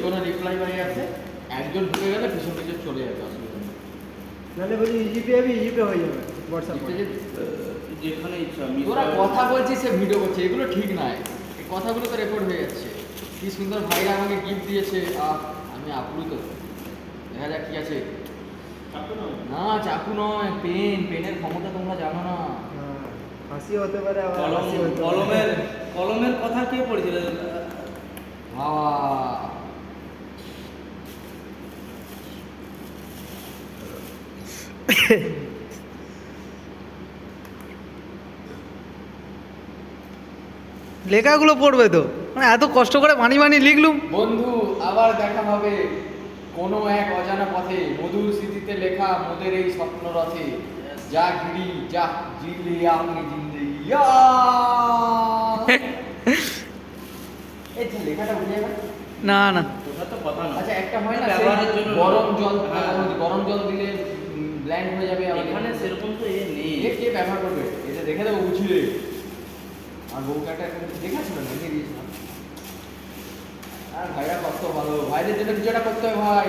কোনো reply by আছে, একজন ঢুকে গেলে পিছন পিছন চলে যাবে, অসুবিধা নেই। নাহলে বলছি ইজিপে যাবি, ইজিপে হয়ে যাবে হোয়াটসঅ্যাপে। যেখানে ইচ্ছা তোরা কথা বলছিস, সে ভিডিও করছে, এগুলো ঠিক নয়। এই কথাগুলো তো রেকর্ড হয়ে যাচ্ছে। কি সুন্দর ভাইরা আমাকে গিফট দিয়েছে, আমি আপ্লুত। দেখা যাক কি আছে। না চাকু নয়, পেন, পেনের ক্ষমতা তোমরা জানো না। হ্যাঁ, হাসি হতে পারে আবার হাসি হতে পারে। কলমের কথা কে পড়েছিল? বাবা লেখাগুলো পড়বে তো, মানে এত কষ্ট করে বানি বানি লিখলুম। বন্ধু, আবার দেখা হবে কোনো এক অজানা পথে, মধুর স্মৃতিতে লেখা মোদের এই স্বপ্ন রথে। যা গিরি যা জিলে আপনি জিন্দেগি এই যে লেখাটা বুঝে গেল না না, ওটা তো কথা না। আচ্ছা, একটা হয় না ব্যবহারের সেই জন্য গরম জল, হ্যাঁ। গরম জল দিলে ব্ল্যান্ড হয়ে যাবে। এখানে সেরকম তো নেই। কে ব্যবহার করবে? এটা দেখে দেবো বুঝিয়ে। আর বউকে একটা দেখাচ্ছিল না, ভেঙে দিয়েছিলাম। আর ভাইরা কত ভালো, ভাইদের জন্য কিছু একটা করতে হবে ভাই।